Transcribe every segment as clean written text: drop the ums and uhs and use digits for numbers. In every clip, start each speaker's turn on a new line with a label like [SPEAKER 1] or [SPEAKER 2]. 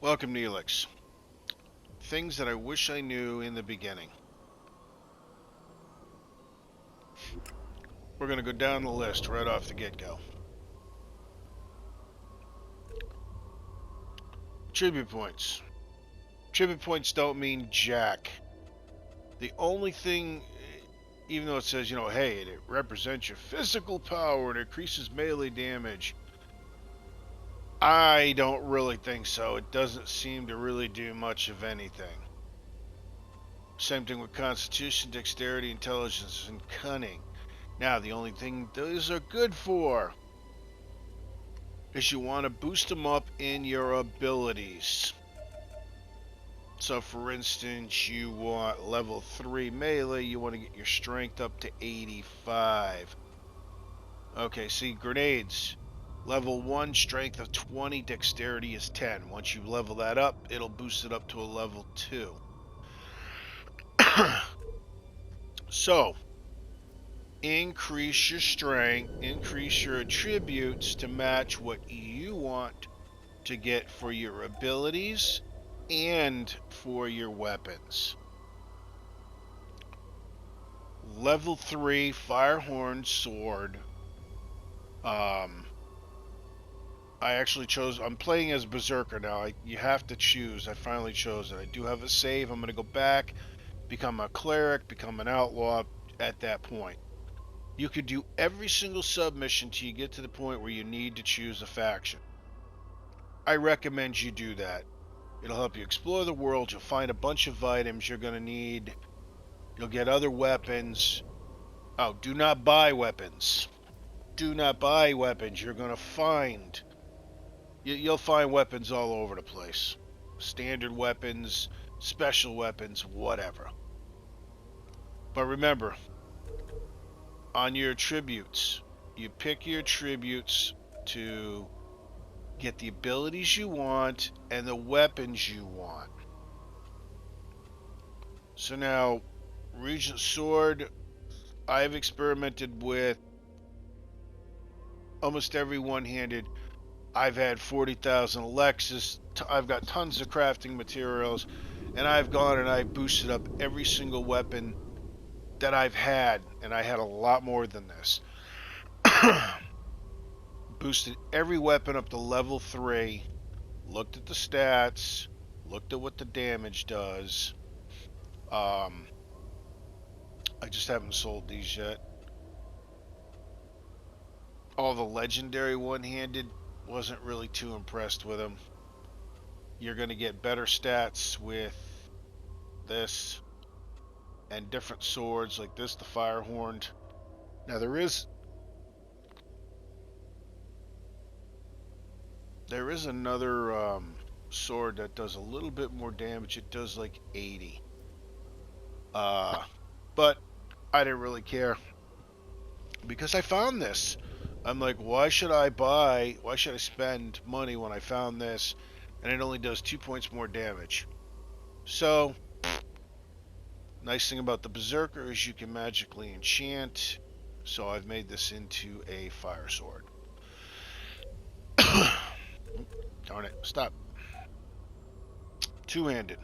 [SPEAKER 1] Welcome to ELEX. Things that I wish I knew in the beginning. We're going to go down the list right off the get-go. Tribute points. Tribute points don't mean jack. The only thing, even though it says, hey, it represents your physical power and increases melee damage, I don't really think so. It doesn't seem to really do much of anything. Same thing with Constitution, Dexterity, Intelligence, and Cunning. Now, the only thing those are good for is you want to boost them up in your abilities. So, for instance, you want level 3 melee, you want to get your strength up to 85. Okay, see, grenades. Level 1, strength of 20, dexterity is 10. Once you level that up, it'll boost it up to a level 2. So, increase your strength, increase your attributes to match what you want to get for your abilities and for your weapons. Level 3 Firehorn Sword. I actually chose, I'm playing as Berserker now. You have to choose. I finally chose it. I do have a save. I'm going to go back, become a cleric, become an outlaw at that point. You could do every single submission till you get to the point where you need to choose a faction. I recommend you do that. It'll help you explore the world. You'll find a bunch of items you're going to need. You'll get other weapons. Oh, do not buy weapons. Do not buy weapons. You're going to find... You'll find weapons all over the place. Standard weapons, special weapons, whatever. But remember, on your attributes, you pick your attributes to get the abilities you want and the weapons you want. So now, Regent Sword, I've experimented with almost every one-handed. I've had 40,000 Alexis, I've got tons of crafting materials, and I've gone and I've boosted up every single weapon that I've had, and I had a lot more than this. Boosted every weapon up to level 3, looked at the stats, looked at what the damage does. I just haven't sold these yet. All the legendary one-handed, wasn't really too impressed with them. You're going to get better stats with this and different swords like this, the Firehorned. Now there is another sword that does a little bit more damage. It does like 80. But I didn't really care because I found this. I'm like, why should I spend money when I found this and it only does 2 points more damage? So, nice thing about the Berserker is you can magically enchant. So I've made this into a fire sword. Darn it, stop. Two-handed.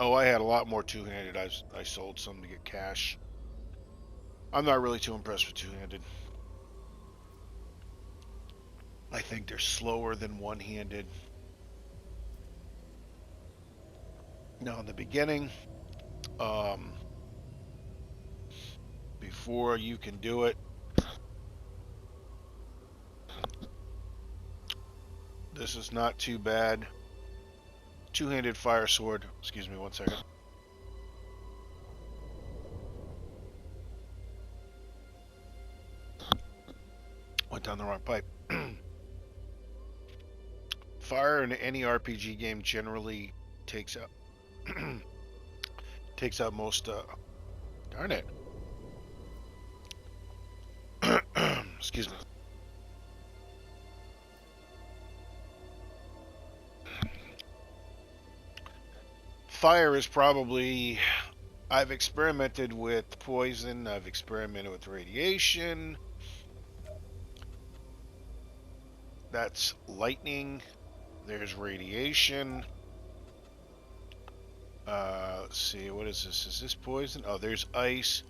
[SPEAKER 1] Oh, I had a lot more two-handed. I sold some to get cash. I'm not really too impressed with two-handed. I think they're slower than one-handed. Now in the beginning, before you can do it, this is not too bad. Two-handed fire sword. Excuse me 1 second. Went down the wrong pipe. Fire in any RPG game generally takes out most darn it. Excuse me. Fire is probably, I've experimented with poison, I've experimented with radiation. That's lightning, There's radiation. Let's see, what is this? Is this poison? Oh, there's ice.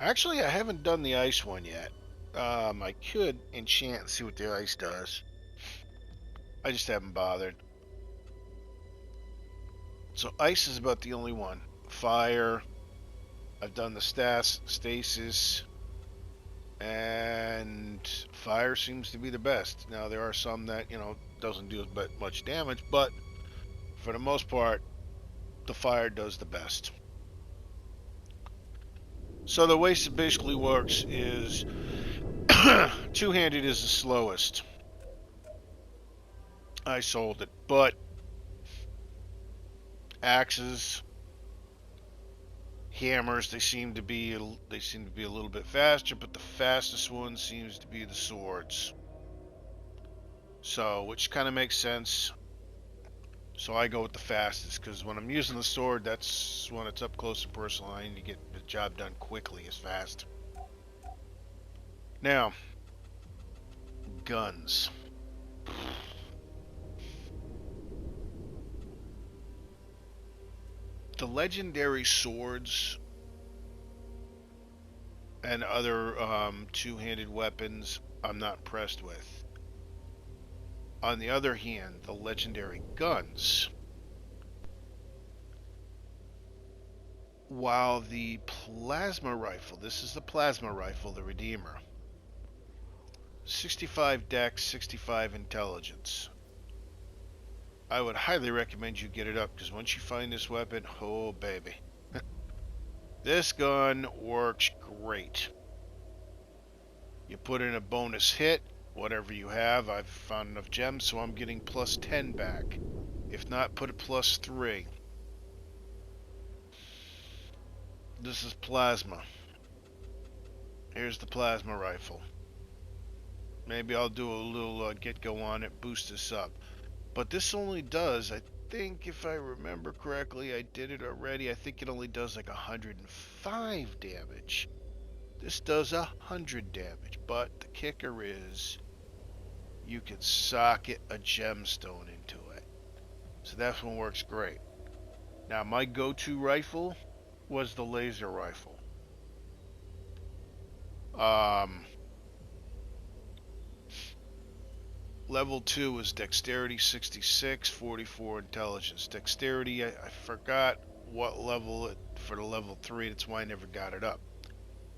[SPEAKER 1] Actually, I haven't done the ice one yet. I could enchant and see what the ice does. I just haven't bothered. So ice is about the only one. Fire. I've done the stasis. And fire seems to be the best. Now, there are some that, doesn't do much damage, but for the most part, the fire does the best. So the way it basically works is two-handed is the slowest. I sold it, but axes, hammers, they seem to be a little bit faster, but the fastest one seems to be the swords. So, which kind of makes sense. So I go with the fastest, because when I'm using the sword, that's when it's up close and personal. I need to get the job done quickly, as fast. Now, guns. The legendary swords and other two-handed weapons, I'm not impressed with. On the other hand, the legendary guns, while the plasma rifle, this is the plasma rifle, the Redeemer, 65 dex, 65 intelligence. I would highly recommend you get it up, because once you find this weapon, oh baby. This gun works great. You put in a bonus hit, whatever you have. I've found enough gems, so I'm getting plus 10 back. If not, put a plus 3. This is plasma. Here's the plasma rifle. Maybe I'll do a little get-go on it, boost this up. But this only does, I think, if I remember correctly, I did it already, I think it only does like 105 damage. This does 100 damage, but the kicker is you can socket a gemstone into it. So that one works great. Now, my go-to rifle was the laser rifle. Level 2 is dexterity 66, 44 intelligence. Dexterity, I forgot what level for the level 3, that's why I never got it up.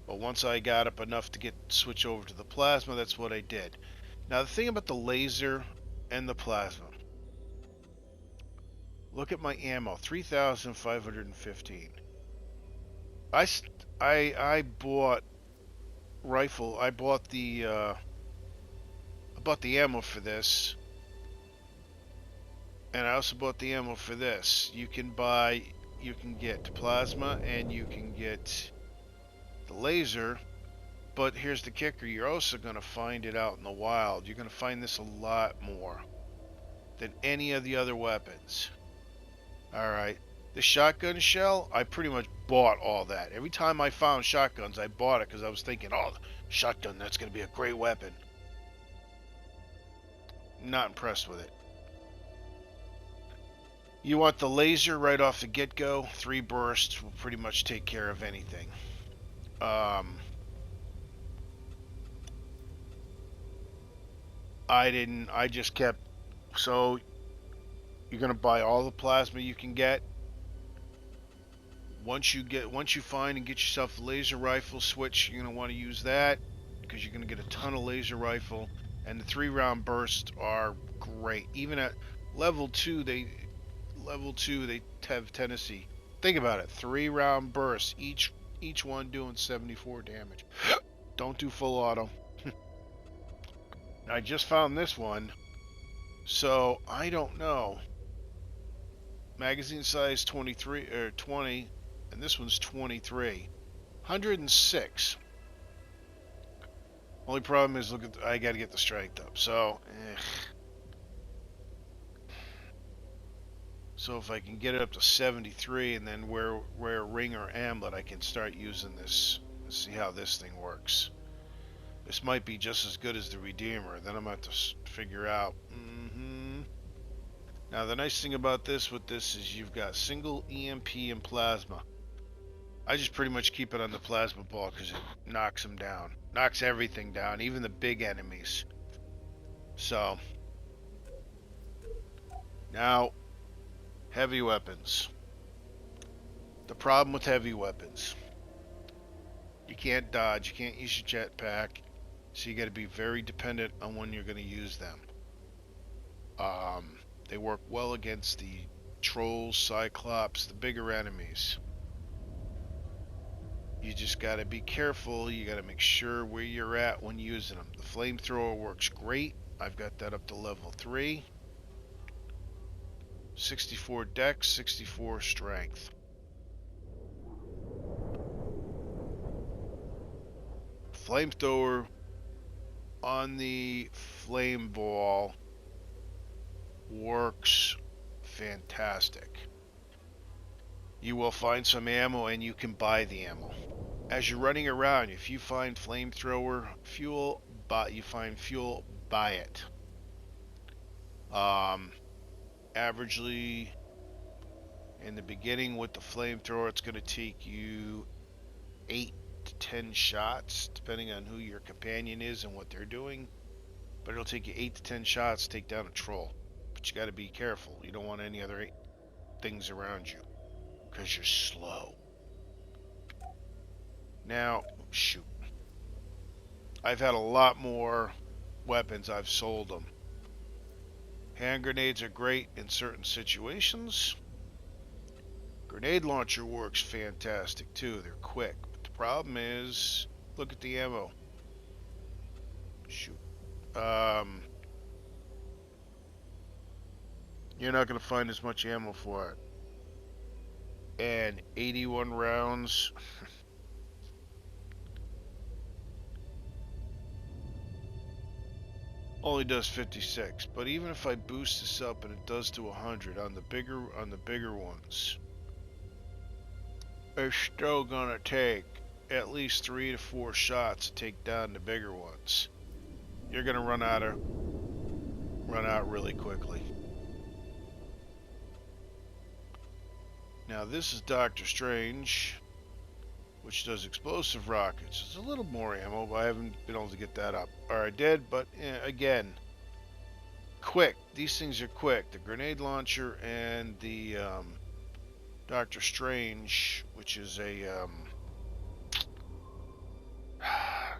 [SPEAKER 1] But once I got up enough to switch over to the plasma, that's what I did. Now, the thing about the laser and the plasma, look at my ammo, 3,515. I bought rifle. I bought the ammo for this, and I also bought the ammo for this. You can get plasma and you can get the laser. But here's the kicker, you're also going to find it out in the wild. You're going to find this a lot more than any of the other weapons. Alright, the shotgun shell, I pretty much bought all that. Every time I found shotguns, I bought it because I was thinking, oh, shotgun, that's going to be a great weapon. Not impressed with it. You want the laser right off the get-go. 3 bursts will pretty much take care of anything. I just kept, so you're going to buy all the plasma you can get. Once you find and get yourself a laser rifle switch, you're going to want to use that because you're going to get a ton of laser rifle, and the 3-round bursts are great. Even at level 2, they have tendency. Think about it, 3-round bursts, each one doing 74 damage. Don't do full auto. I just found this one, so I don't know. Magazine size 23 or 20, and this one's 23. 106. Only problem is, I got to get the strength up. So, So if I can get it up to 73 and then wear a ring or amulet, I can start using this. Let's see how this thing works. This might be just as good as the Redeemer. Then I'm going to have to figure out. Now the nice thing about this with this is you've got single EMP and plasma. I just pretty much keep it on the plasma ball because it knocks them down. Knocks everything down, even the big enemies. So, now, heavy weapons. The problem with heavy weapons. You can't dodge, you can't use your jetpack, so you got to be very dependent on when you're going to use them. They work well against the trolls, cyclops, the bigger enemies. You just got to be careful. You got to make sure where you're at when using them. The flamethrower works great. I've got that up to level 3. 64 dex, 64 strength. Flamethrower on the flame ball works fantastic. You will find some ammo and you can buy the ammo. As you're running around, if you find flamethrower fuel, you find fuel, buy it. Averagely, in the beginning with the flamethrower, it's going to take you 8 to 10 shots, depending on who your companion is and what they're doing. But it'll take you 8 to 10 shots to take down a troll. But you got to be careful. You don't want any other things around you, because you're slow. Now, shoot. I've had a lot more weapons. I've sold them. Hand grenades are great in certain situations. Grenade launcher works fantastic too. They're quick. But the problem is, look at the ammo. Shoot. You're not going to find as much ammo for it. And 81 rounds. Only does 56, but even if I boost this up and it does to 100 on the bigger ones, it's still gonna take at least 3 to 4 shots to take down the bigger ones. You're gonna run out really quickly. Now this is Doctor Strange, which does explosive rockets. It's a little more ammo, but I haven't been able to get that up. Or I did, but again, quick. These things are quick. The grenade launcher and the Doctor Strange, which is a I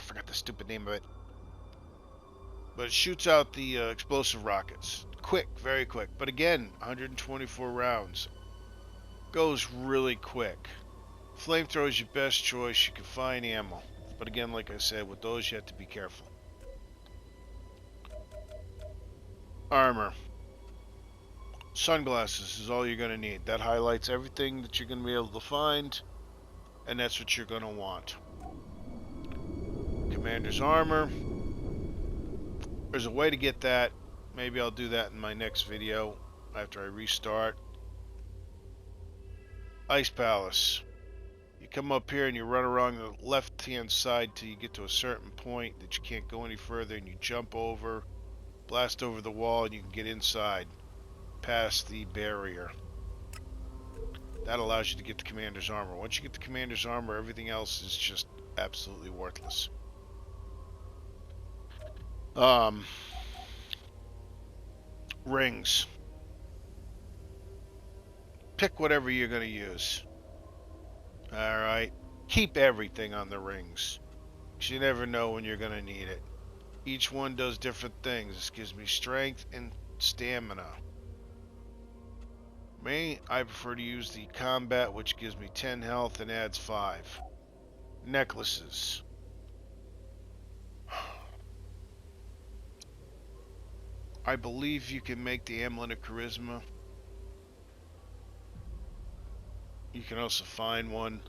[SPEAKER 1] forgot the stupid name of it, but it shoots out the explosive rockets. Quick, very quick. But again, 124 rounds. Goes really quick. Flamethrower is your best choice. You can find ammo, but again, like I said, with those you have to be careful. Armor. Sunglasses is all you're going to need. That highlights everything that you're going to be able to find, and that's what you're going to want. Commander's armor. There's a way to get that. Maybe I'll do that in my next video after I restart. Ice Palace. You come up here and you run around the left-hand side till you get to a certain point that you can't go any further, and you jump over, blast over the wall, and you can get inside, past the barrier. That allows you to get the Commander's armor. Once you get the Commander's armor, everything else is just absolutely worthless. Rings. Pick whatever you're going to use. Alright. Keep everything on the rings, because you never know when you're going to need it. Each one does different things. This gives me strength and stamina. Me, I prefer to use the combat, which gives me 10 health and adds 5. Necklaces. I believe you can make the amulet of charisma. You can also find one.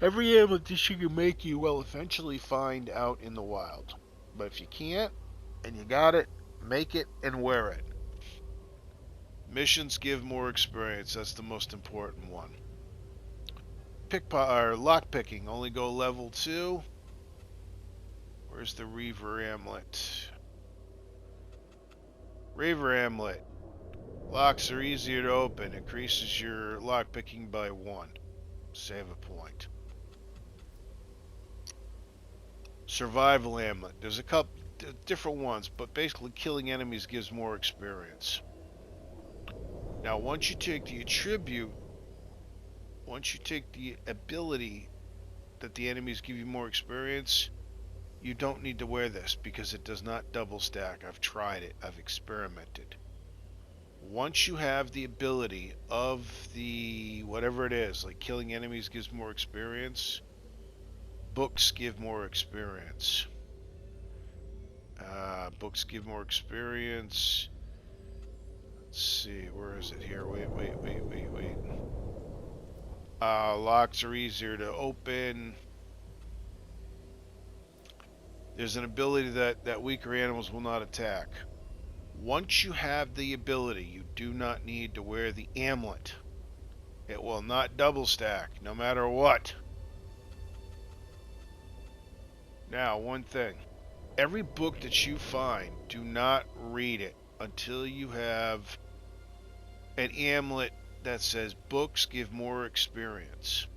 [SPEAKER 1] Every amulet that you can make, you will eventually find out in the wild. But if you can't, and you got it, make it and wear it. Missions give more experience. That's the most important one. Lock picking. Only go level 2. Where's the Reaver amulet? Raver Amulet. Locks are easier to open. Increases your lock picking by 1. Save a point. Survival Amulet. There's a couple different ones, but basically killing enemies gives more experience. Now, once you take the attribute, once you take the ability that the enemies give you more experience, you don't need to wear this because it does not double stack. I've tried it. I've experimented. Once you have the ability of the whatever it is, like killing enemies gives more experience, books give more experience. Books give more experience. Let's see, where is it here? Wait. Locks are easier to open. There's an ability that weaker animals will not attack. Once you have the ability, you do not need to wear the amulet. It will not double stack, no matter what. Now, one thing. Every book that you find, do not read it until you have an amulet that says books give more experience.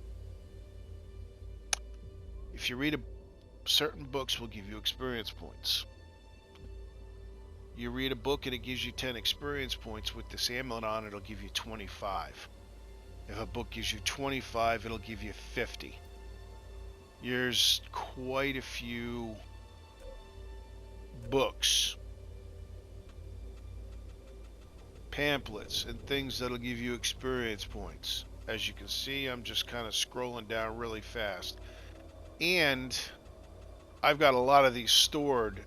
[SPEAKER 1] If you read certain books will give you experience points. You read a book and it gives you 10 experience points. With this amulet on, it'll give you 25. If a book gives you 25, it'll give you 50. There's quite a few books, pamphlets, and things that'll give you experience points. As you can see, I'm just kind of scrolling down really fast. And I've got a lot of these stored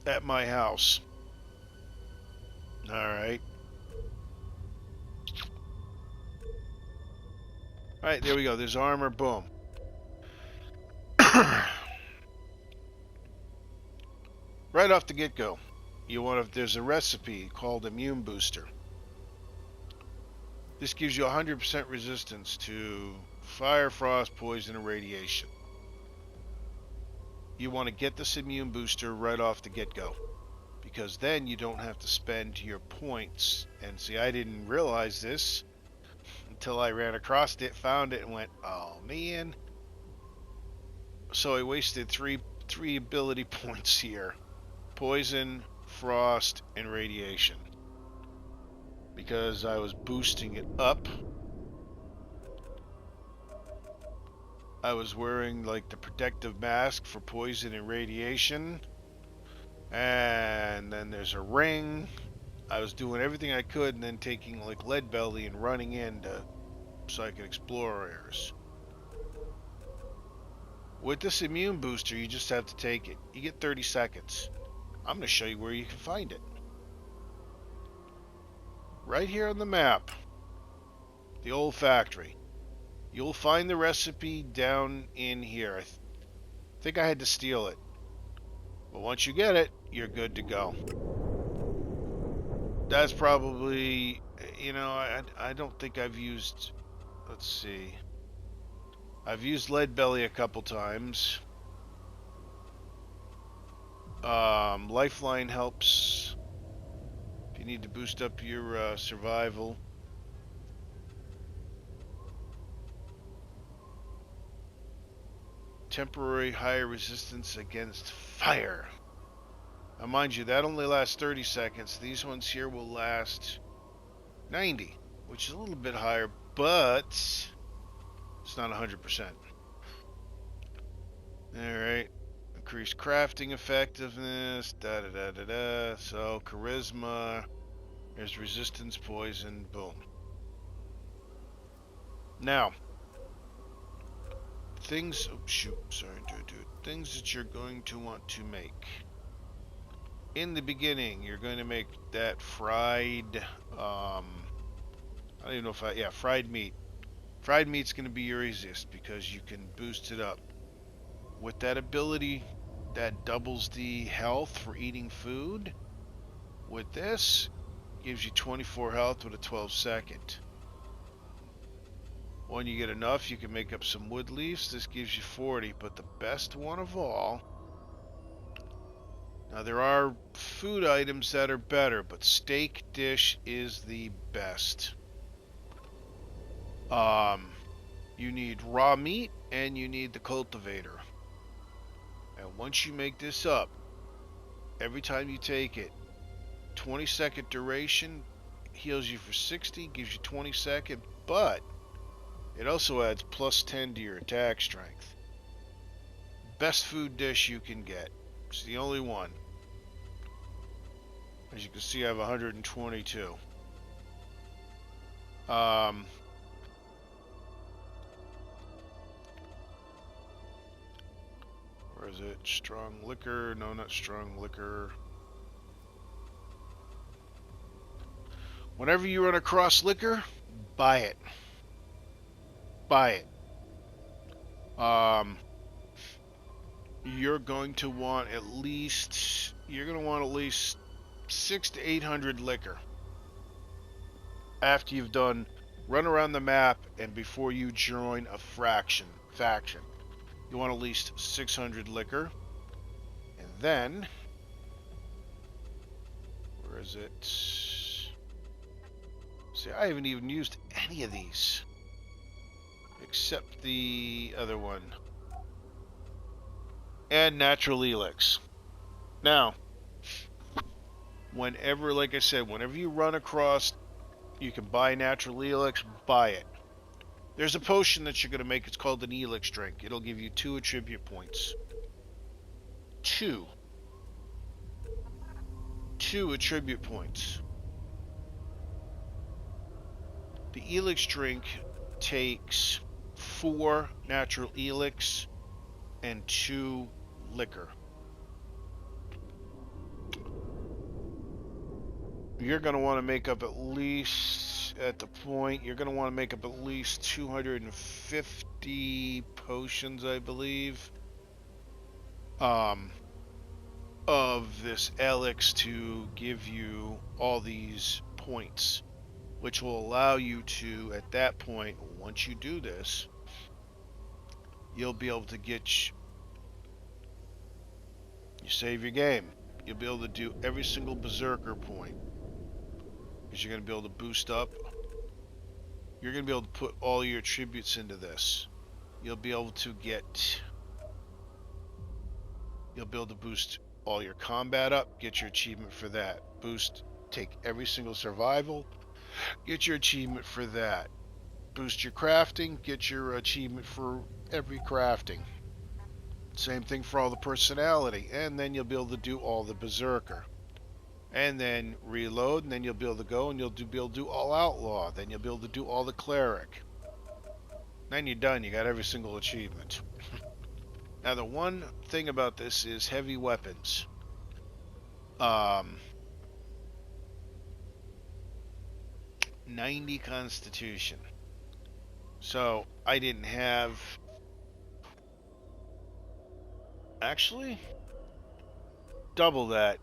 [SPEAKER 1] at my house. Alright. Alright, there we go. There's armor. Boom. Right off the get-go, there's a recipe called Immune Booster. This gives you 100% resistance to fire, frost, poison, and radiation. You want to get this Immune Booster right off the get-go, because then you don't have to spend your points. And see, I didn't realize this until I ran across it, found it, and went, oh man. So I wasted three ability points here. Poison, frost, and radiation. Because I was boosting it up. I was wearing like the protective mask for poison and radiation. And then there's a ring. I was doing everything I could and then taking like lead belly and running in so I could explore areas. With this immune booster, you just have to take it. You get 30 seconds. I'm going to show you where you can find it. Right here on the map. The old factory. You'll find the recipe down in here. I think I had to steal it. But once you get it, you're good to go. That's probably, you know, I don't think I've used, let's see. I've used lead belly a couple times. Lifeline helps if you need to boost up your survival. Temporary higher resistance against fire. Now mind you, that only lasts 30 seconds. These ones here will last 90, which is a little bit higher, but it's not 100%. Alright. Increased crafting effectiveness. So, charisma. There's resistance, poison. Boom. Now. Things. Oh, shoot. Sorry, dude. Things that you're going to want to make. In the beginning, you're going to make that fried. I don't even know if yeah, fried meat. Fried meat's going to be your easiest because you can boost it up. With that ability that doubles the health for eating food, with this, gives you 24 health with a 12 second. When you get enough, you can make up some wood leaves. This gives you 40, but the best one of all, Now there are food items that are better, but steak dish is the best. You need raw meat and you need the cultivator. And once you make this up, every time you take it, 20-second duration, heals you for 60, gives you 20-second, but it also adds plus 10 to your attack strength. Best food dish you can get. It's the only one. As you can see, I have 122. Where is it? Strong liquor? No, not strong liquor. Whenever you run across liquor, buy it. Buy it. You're going to want at least 600 to 800 liquor after you've done run around the map and before you join a faction. You want at least 600 liquor, and then where is it? See, I haven't even used any of these except the other one. And natural ELEX. Now, whenever, like I said, whenever you run across, you can buy natural ELEX, buy it. There's a potion that you're going to make. It's called an ELEX drink. It'll give you 2 attribute points. 2 attribute points. The ELEX drink takes 4 natural ELEX and 2 liquor. You're going to want to make up at least, at the point, you're going to want to make up at least 250 potions, I believe, of this ELEX to give you all these points, which will allow you to, at that point, once you do this, you'll be able to get, you save your game, you'll be able to do every single berserker point. Because you're going to be able to boost up. You're going to be able to put all your attributes into this. You'll be able to boost all your combat up, get your achievement for that. Take every single survival, get your achievement for that. Boost your crafting, get your achievement for every crafting. Same thing for all the personality, and then you'll be able to do all the berserker. And then reload, and then you'll be able to go, and be able to do all outlaw. Then you'll be able to do all the cleric. Then you're done. You got every single achievement. Now the one thing about this is heavy weapons. 90 constitution. So I didn't have. Actually, double that.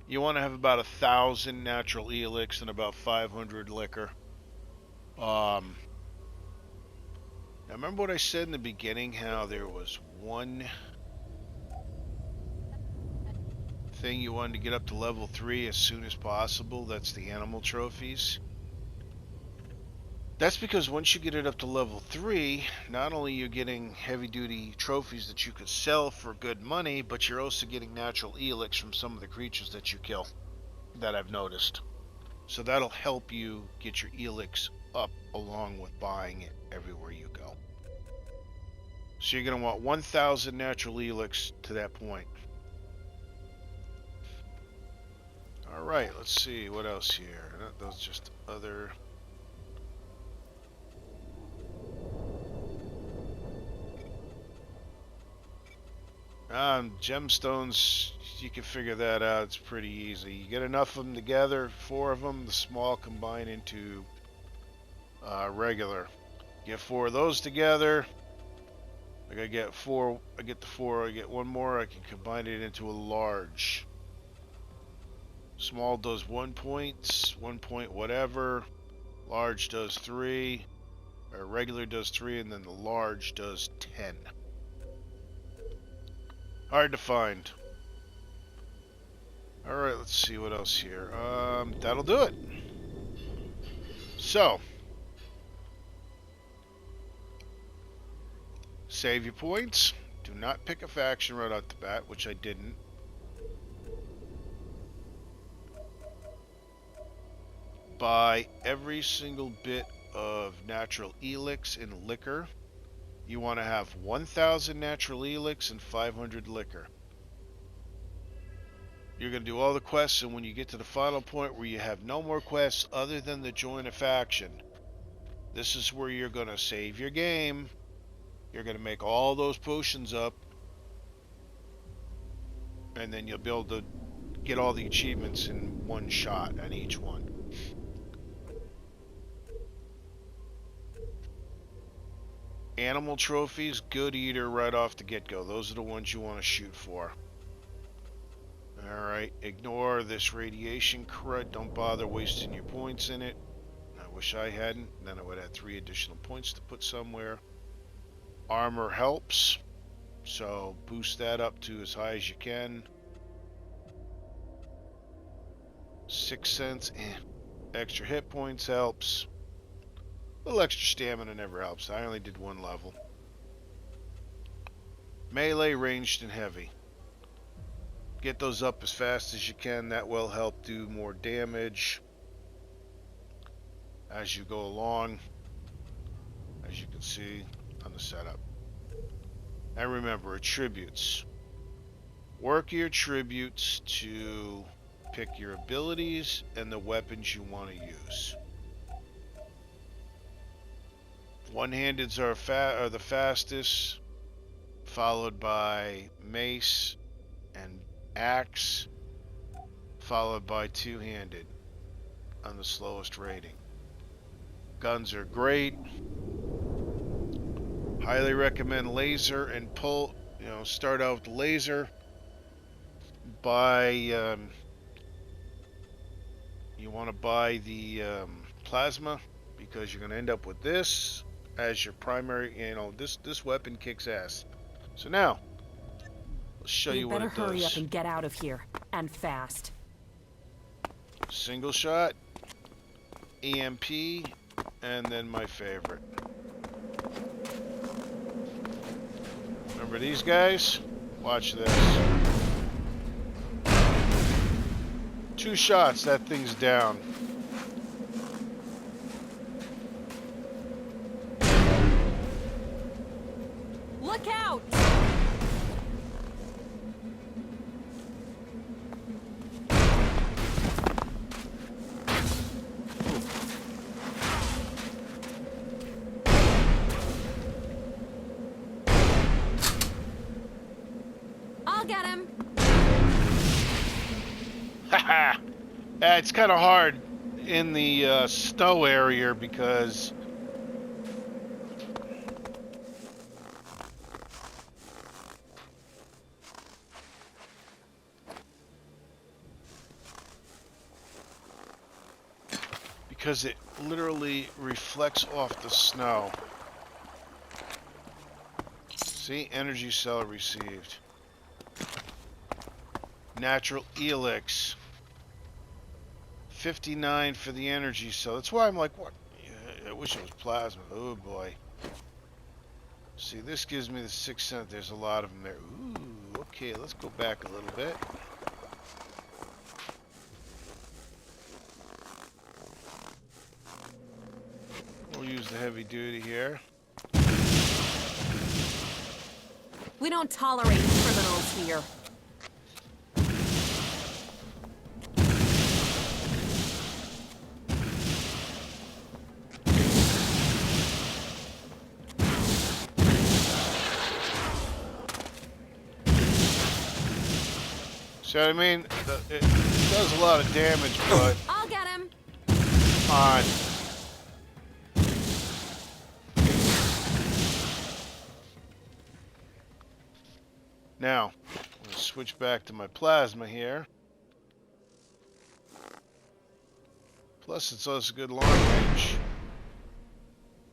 [SPEAKER 1] You want to have about 1,000 natural ELEX and about 500 liquor. Now remember what I said in the beginning, how there was one thing you wanted to get up to level 3 as soon as possible? That's the animal trophies. That's because once you get it up to level 3, not only are you getting heavy-duty trophies that you could sell for good money, but you're also getting natural ELEX from some of the creatures that you kill, that I've noticed. So that'll help you get your ELEX up along with buying it everywhere you go. So you're going to want 1,000 natural ELEX to that point. Alright, let's see, what else here? Those just other... gemstones, you can figure that out. It's pretty easy. You get enough of them together, 4 of them, the small combine into regular. Get 4 of those together. Like I get 4, I get the 4, I get 1 more, I can combine it into a large. Small does 1 point, 1 point whatever. Large does 3, or regular does 3, and then the large does 10. Hard to find. Alright, let's see what else here. That'll do it. So, save your points. Do not pick a faction right out the bat, which I didn't. Buy every single bit of natural ELEX and liquor. You want to have 1,000 natural ELEX and 500 liquor. You're going to do all the quests, and when you get to the final point where you have no more quests other than to join a faction, this is where you're going to save your game. You're going to make all those potions up, and then you'll be able to get all the achievements in one shot on each one. Animal trophies, good eater right off the get-go. Those are the ones you want to shoot for. Alright, ignore this radiation crud. Don't bother wasting your points in it. I wish I hadn't. Then I would have 3 additional points to put somewhere. Armor helps, so boost that up to as high as you can. 6 cents. Extra hit points helps. A little extra stamina never helps. I only did 1 level. Melee, ranged, and heavy. Get those up as fast as you can. That will help do more damage as you go along, as you can see on the setup. And remember, attributes. Work your attributes to pick your abilities and the weapons you want to use. One-handeds are the fastest, followed by mace and axe, followed by two-handed on the slowest rating. Guns are great. Highly recommend laser and pull. Start out with the laser. You want to buy the plasma, because you're going to end up with this as your primary. This weapon kicks ass. So now, let's show you what it does.
[SPEAKER 2] Better hurry up and get out of here, and fast.
[SPEAKER 1] Single shot, EMP, and then my favorite. Remember these guys? Watch this. 2 shots, that thing's down.
[SPEAKER 2] Look out! I'll get him.
[SPEAKER 1] Haha! It's kind of hard in the snow area because it literally reflects off the snow. See, energy cell received. Natural ELEX. 59 for the energy cell. That's why I'm like, what? Yeah, I wish it was plasma. Oh boy. See, this gives me the 6 cent. There's a lot of them there. Ooh, okay, let's go back a little bit. We'll use the heavy duty here.
[SPEAKER 2] We don't tolerate criminals here.
[SPEAKER 1] See what I mean? It does a lot of damage, but
[SPEAKER 2] I'll get him.
[SPEAKER 1] on. Now, I'm going to switch back to my plasma here. Plus, it's also good long range.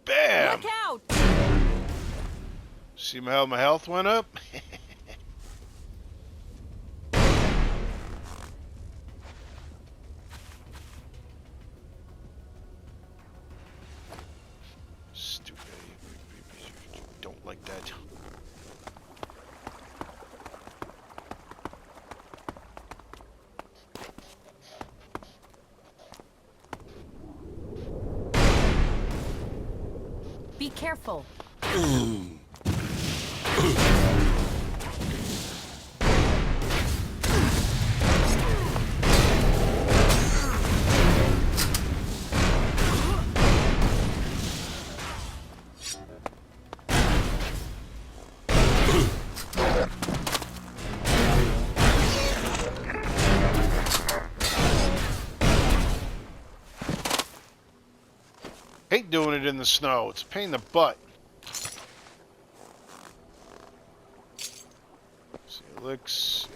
[SPEAKER 1] Bam!
[SPEAKER 2] Look out!
[SPEAKER 1] See how my health went up?
[SPEAKER 2] Be careful.
[SPEAKER 1] Hate doing it in the snow. It's a pain in the butt. See, ELEX.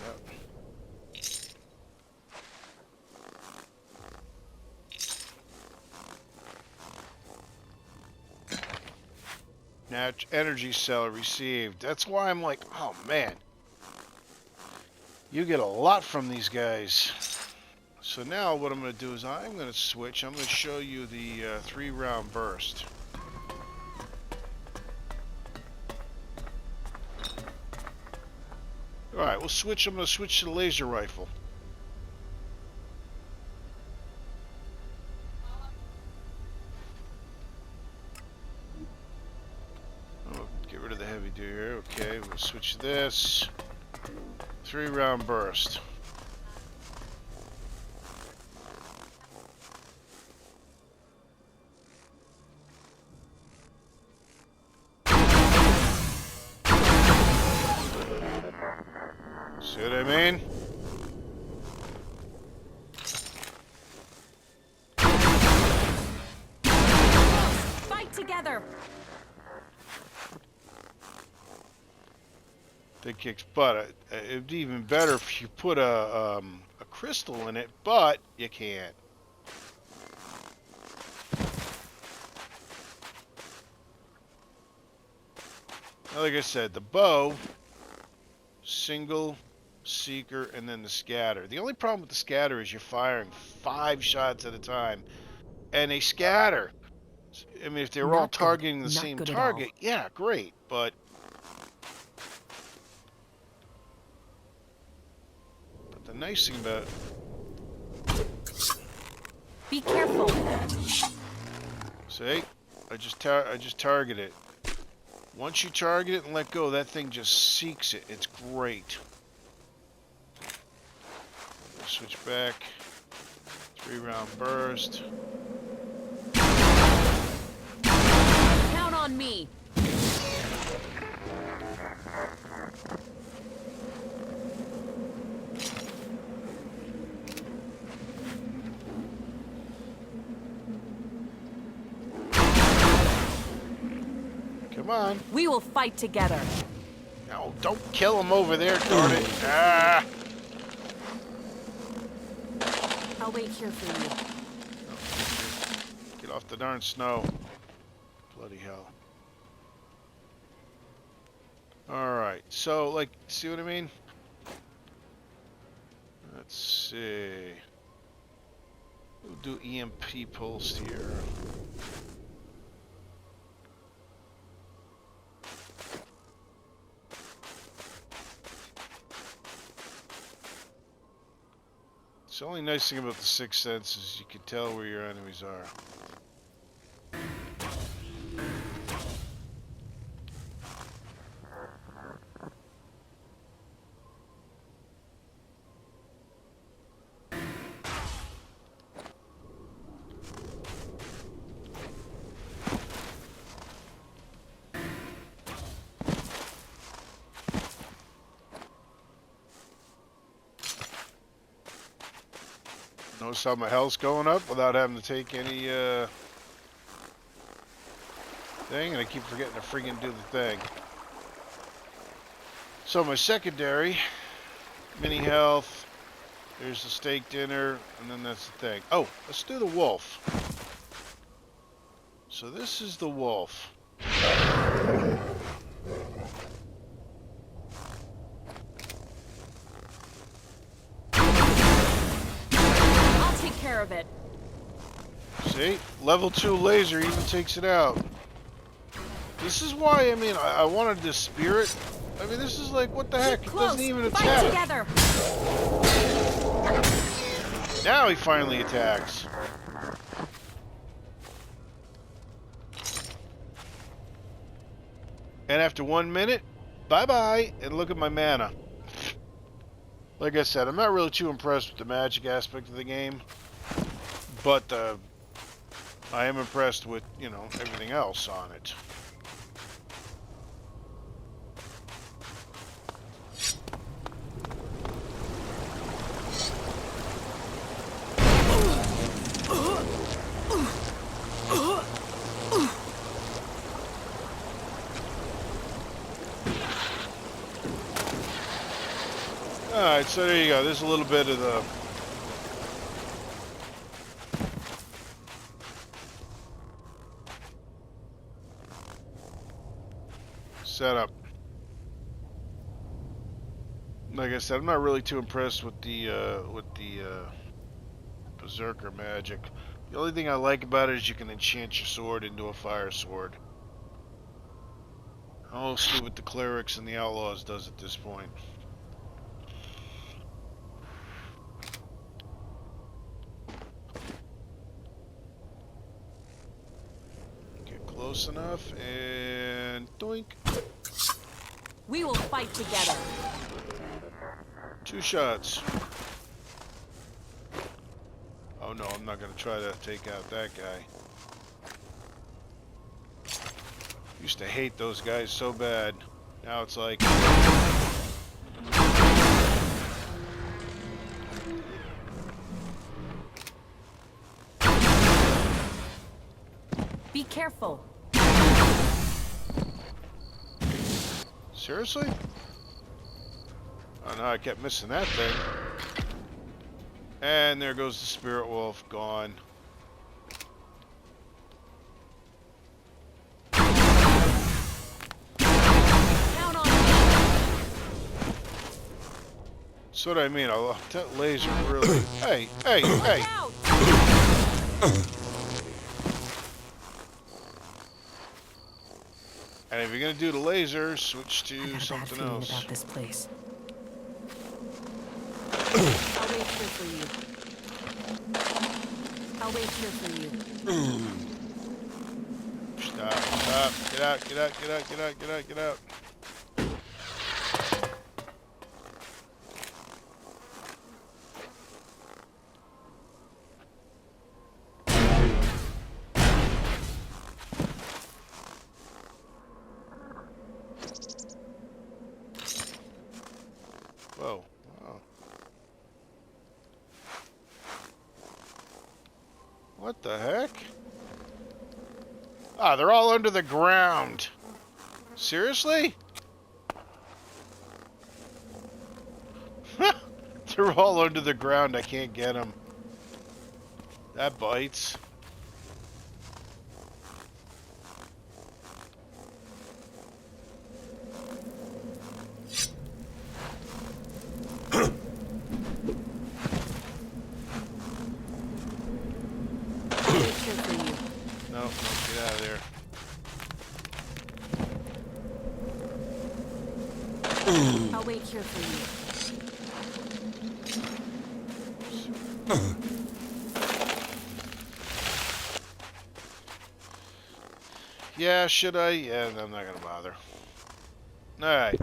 [SPEAKER 1] Yep. Energy cell received. That's why I'm like, oh man. You get a lot from these guys. So now what I'm going to do is I'm going to switch. I'm going to show you the 3-round burst. Alright, we'll switch. I'm going to switch to the laser rifle. Oh, get rid of the heavy duty here. Okay, we'll switch to this. 3-round burst. See what I mean?
[SPEAKER 2] Fight together.
[SPEAKER 1] That kicks butt. It'd be even better if you put a crystal in it, but you can't. Now, like I said, the bow, single, seeker, and then the scatter. The only problem with the scatter is you're firing 5 shots at a time, and they scatter. I mean, if they were all targeting the same target, yeah, great, but the nice thing about
[SPEAKER 2] Be careful.
[SPEAKER 1] see, I just target it. Once you target it and let go, that thing just seeks it. It's great. Switch back. 3-round burst.
[SPEAKER 2] Count on me.
[SPEAKER 1] Come on.
[SPEAKER 2] We will fight together.
[SPEAKER 1] No, don't kill him over there, darn it. Ah!
[SPEAKER 2] I'll wait here for you.
[SPEAKER 1] Get off the darn snow. Bloody hell. Alright, so, like, see what I mean? Let's see. We'll do EMP pulse here. It's the only nice thing about the Sixth Sense is you can tell where your enemies are. Notice how my health's going up without having to take any thing, and I keep forgetting to friggin' do the thing. So my secondary, mini health, there's the steak dinner, and then that's the thing. Oh, let's do the wolf. So this is the wolf.
[SPEAKER 2] Care of it.
[SPEAKER 1] See? Level 2 laser even takes it out. This is why, I mean, I wanted this spirit. I mean, this is like, what the heck? It doesn't even attack.
[SPEAKER 2] Together.
[SPEAKER 1] Now he finally attacks. And after 1 minute, bye-bye, and look at my mana. Like I said, I'm not really too impressed with the magic aspect of the game, but I am impressed with, you know, everything else on it. Alright, so there you go. There's a little bit of the setup. Like I said, I'm not really too impressed with the Berserker magic. The only thing I like about it is you can enchant your sword into a fire sword. I'll see what the clerics and the outlaws does at this point. Get close enough and doink.
[SPEAKER 2] We will fight together.
[SPEAKER 1] 2 shots. Oh no, I'm not gonna try to take out that guy. Used to hate those guys so bad. Now it's like...
[SPEAKER 2] Be careful.
[SPEAKER 1] Seriously? Oh no, I kept missing that thing. And there goes the spirit wolf, gone.
[SPEAKER 2] Count on me.
[SPEAKER 1] That's what I mean. That laser really... Hey, hey, hey!
[SPEAKER 2] Out.
[SPEAKER 1] And if you're gonna do the laser, switch
[SPEAKER 2] I got a
[SPEAKER 1] to
[SPEAKER 2] bad
[SPEAKER 1] something
[SPEAKER 2] feeling
[SPEAKER 1] else.
[SPEAKER 2] about this place. I'll wait here for you. I'll wait here for you.
[SPEAKER 1] Stop, stop. Get out, get out, get out, get out, get out, get out. Whoa. Wow. What the heck? Ah, they're all under the ground. Seriously? They're all under the ground. I can't get them. That bites.
[SPEAKER 2] I'll wait here for you.
[SPEAKER 1] No, no, get out of there.
[SPEAKER 2] I'll wait here for you.
[SPEAKER 1] Yeah, should I? Yeah, I'm not gonna bother. Alright.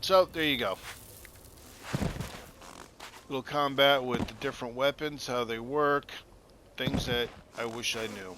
[SPEAKER 1] So, there you go. Little combat with the different weapons, how they work, things that I wish I knew.